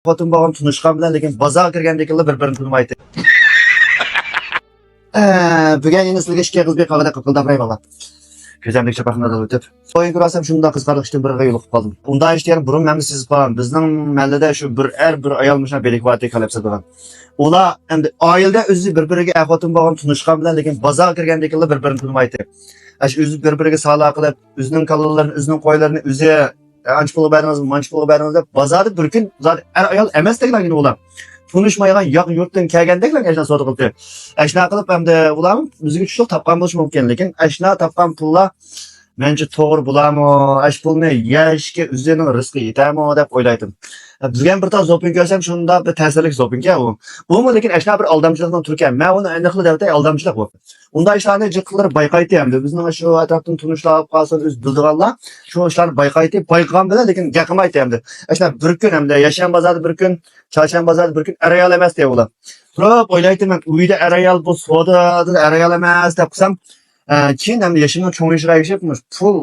Xotin bo'lgan tunishgan bilan lekin bozorga kirgandeklar bir-birini tunimaydi. Bugun endi sizlarga ishga qilib qolganda qilqildabray bola. Ko'zamdek chapaqnada o'tib. O'yin ko'rsam shunda qiziqarlikdan biriga yo'liqib qoldim. Unda ishlar burun men siz qolgan. Bizning mahallada shu bir ayol mushuna belikvati qilib turgan. Ular endi oilada o'zi bir-biriga xotin bo'lgan tunishgan bilan lekin bozorga kirgandeklar bir-birini tunimaydi. Ash o'zi bir-biriga saloq qilib, o'zining kallalarni, o'zining qo'ylarini o'zi ancha pul beramiz, mancha pul beramiz deb bozorda bir kun ayol emas deganlar ular. Tunishmaygan yoq yurtdan kelgandeklar ashna savdo qildi. Ashna qilib hamda ular bizga tushliq topgan bo'lishi mumkin, lekin ashna topgan pullar mencha to'g'ri bo'ladimi? Ash pulni yashga o'zining rizqi yetami deb o'ylaydim. Bizga bir tane zopin ko'rsam shunda bir ta'sirlik zopinga u. Bu lekin ashna bir aldamchilikdan turgan. Men uni aniqli deb aldamchilik bu. Unda ishlarni jiqqilar bayqaydi hamda bizning shu atrofdan tunishlar qolsin o'z bildiganlar shu ishlarni bayqaydi, bayqagan bilan lekin gaqmaydi hamda. Ashna bir kun hamda yashan bozorda bir kun, charsham bozorda bir kun arayal emas deb ular. Turib o'ylaydiman, uyda arayal bu savdoda arayal emas deb qilsam, keyin hamda yashimning cho'ng'ishiga yashib pul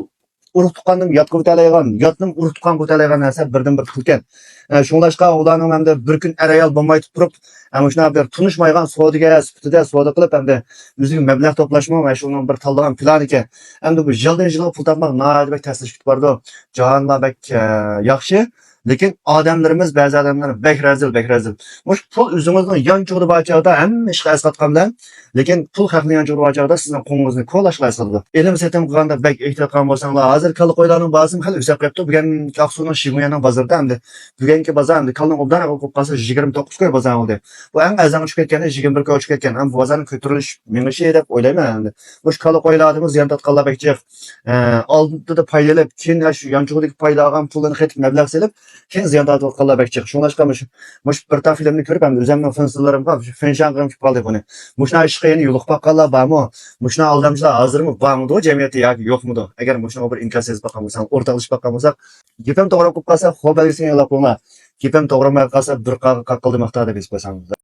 urug' tuqqandan yotqib o'talaygan, yotning urug' tuqqan o'talaygan narsa birdan-bir pul ekan. Shunlashqa ularning hamda bir kun arayal bo'lmay turib, ama shuna bir tunishmaygan savdoga sifatida savdo qilib hamda o'ziga mablag' to'plashmoq va shuning bir tanlagan plan ekan. Hamda bu yildan-yilga pul topmoq nihoyatda tasir tutib bordi. Jahonda bak yaxshi. Lekin odamlarimiz ba'zi odamlar bek razil. Mush pul o'zingizning yonchug'ida bachada hamma ishga asqatgan bilan, lekin pul haqni yonchug'ida bachada sizning qo'lingizni qo'llashga asqatadi. Elim setim qilganda bek ehtiyot qilgan bo'lsanglar, hozir kal qo'ylarning ba'zisi hali o'sab qolibdi. Bugun Aqsuning Shimoyaning bozorida hamda bugungi bozor hamda kalning obdan qo'yib qolsa 29 ko'y bozor bo'ldi. Bu eng azam tushib ketganda 21 ko'y tushib ketgan. Ham bu bozorning ko'tarilish menishi deb o'ylayman hamda. Mush kal qo'ylarimiz ziyon tatqanlar bekchiq. Oldida paylab, keyin shu yonchug'idagi payda olgan pulni qetib mablag' selib keyin ziyon tatqanlar bekchiq. Shunlashqa mush bir ta filmni ko'rib ham o'zimning fansillarim bor. Fenshan qilib qoldi buni. Mushna ishga yana yo'liq baqqanlar bormi? Mushna aldamchilar hozirmi bormi? Jamiyatda yoki yo'qmi? Agar mushna bir inkasiz baqqan bo'lsa, o'rtaqlish baqqan bo'lsa, gapim to'g'ri bo'lib qolsa, xo'p belgisini yo'lab qo'yma. Gapim to'g'ri bo'lmay qolsa, bir qaqildi maqtada biz qo'ysangiz.